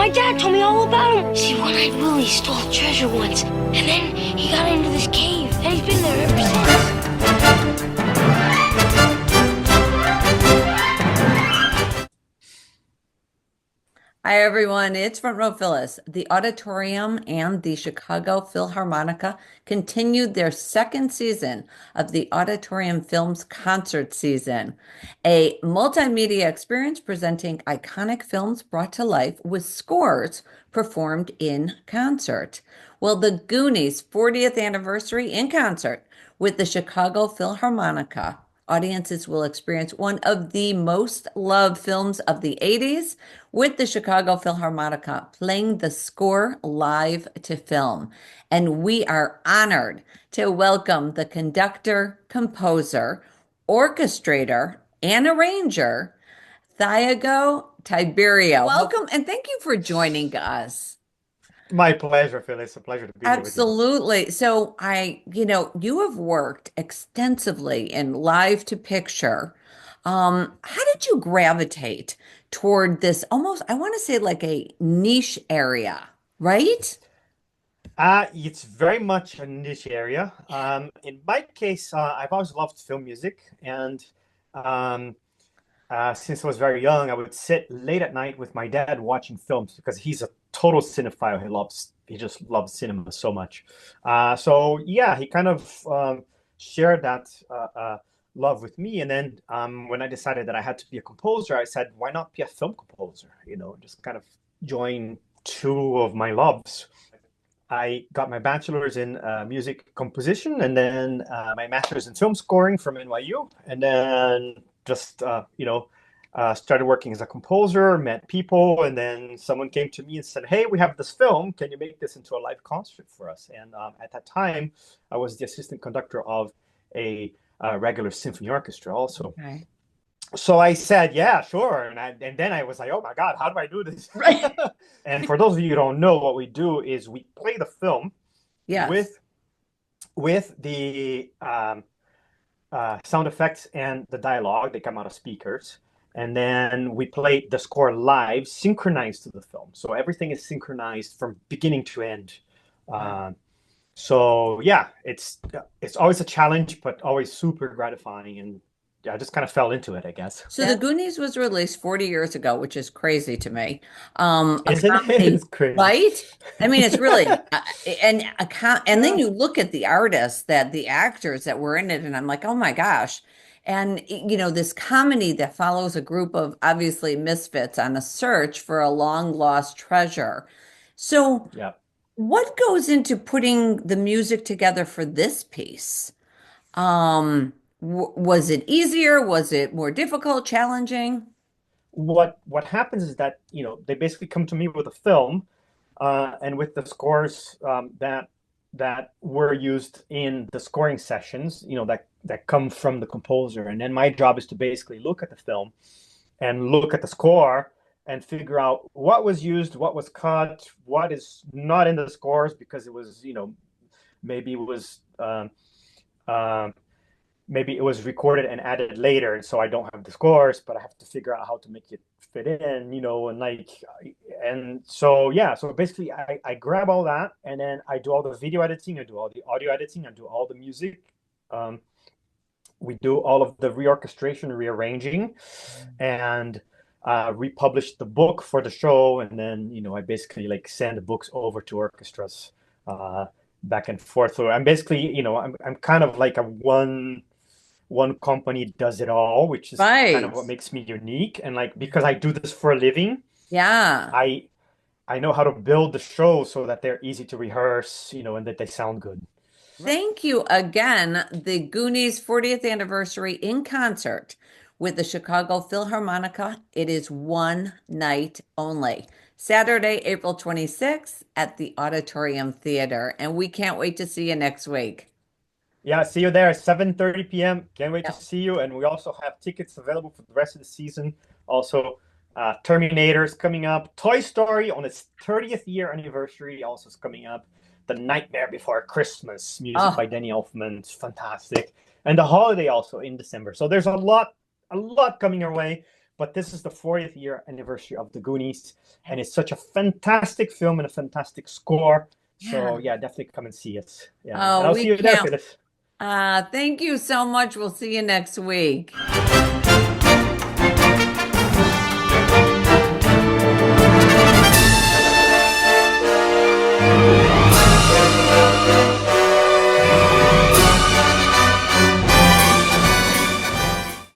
My dad told me all about him. See, One-Eyed Willie stole treasure once, and then he got into this cave, and he's been there ever since. Hi, everyone. It's Front Row Phyllis. The Auditorium and the Chicago Philharmonica continued their second season of the Auditorium Films Concert Season, a multimedia experience presenting iconic films brought to life with scores performed in concert. Well, the Goonies' 40th anniversary in concert with the Chicago Philharmonica. Audiences will experience one of the most loved films of the 80s with the Chicago Philharmonica playing the score live to film. And we are honored to welcome the conductor, composer, orchestrator, and arranger, Thiago Tiberio. Welcome and thank you for joining us. My pleasure, Phyllis. A pleasure to be here with you. Absolutely. So you have worked extensively in live to picture. How did you gravitate toward this almost, I want to say like a niche area, right? It's very much a niche area. In my case, I've always loved film music, and um, since I was very young, I would sit late at night with my dad watching films because he's a total cinephile. He just loves cinema so much. So yeah, he kind of shared that love with me. And then when I decided that I had to be a composer, I said, why not be a film composer? Just kind of join two of my loves. I got my bachelor's in music composition, and then my master's in film scoring from NYU, and then just started working as a composer, met people, and then someone came to me and said, "Hey, we have this film. Can you make this into a live concert for us?" And at that time, I was the assistant conductor of a regular symphony orchestra, also. Okay. So I said, yeah, sure. And then I was like, oh my God, how do I do this? Right. And for those of you who don't know, what we do is we play the film Yes. with the sound effects and the dialogue. They come out of speakers. And then we play the score live, synchronized to the film. So everything is synchronized from beginning to end. So yeah, it's always a challenge, but always super gratifying. And yeah, I just kind of fell into it, I guess. So The Goonies was released 40 years ago, which is crazy to me. A Isn't it? comedy, It's crazy. right? I mean, it's really, and then you look at the artists the actors that were in it, and I'm like, oh my gosh. And this comedy that follows a group of obviously misfits on a search for a long lost treasure. So, Yeah. what goes into putting the music together for this piece? Was it easier? Was it more difficult, challenging? What happens is that they basically come to me with a film, and with the scores that were used in the scoring sessions, that come from the composer, and then my job is to basically look at the film and look at the score and figure out what was used, what was cut, what is not in the scores because it was maybe it was maybe it was recorded and added later, and so I don't have the scores, but I have to figure out how to make it fit in, and so yeah, so basically I grab all that, and then I do all the video editing, I do all the audio editing, I do all the music. We do all of the reorchestration, rearranging, and republish the book for the show, and then I basically like send the books over to orchestras back and forth. So I'm basically I'm kind of like a one company does it all, which is kind of Right. what makes me unique. And like because I do this for a living, Yeah. I I know how to build the show so that they're easy to rehearse, and that they sound good. Thank you again. The Goonies 40th anniversary in concert with the Chicago Philharmonica. It is one night only. Saturday, April 26th at the Auditorium Theater. And we can't wait to see you next week. Yeah, see you there at 7:30 p.m. Can't wait to Yep. see you. And we also have tickets available for the rest of the season. Also, Terminator's coming up. Toy Story on its 30th year anniversary also is coming up. The Nightmare Before Christmas, music Oh, by Danny Elfman. It's fantastic. And The Holiday also in December. So there's a lot coming our way. but this is the 40th year anniversary of the Goonies, and it's such a fantastic film and a fantastic score. So yeah, definitely come and see it. Yeah, and Oh, I'll we see you there, can't. Phyllis. Thank you so much. We'll see you next week.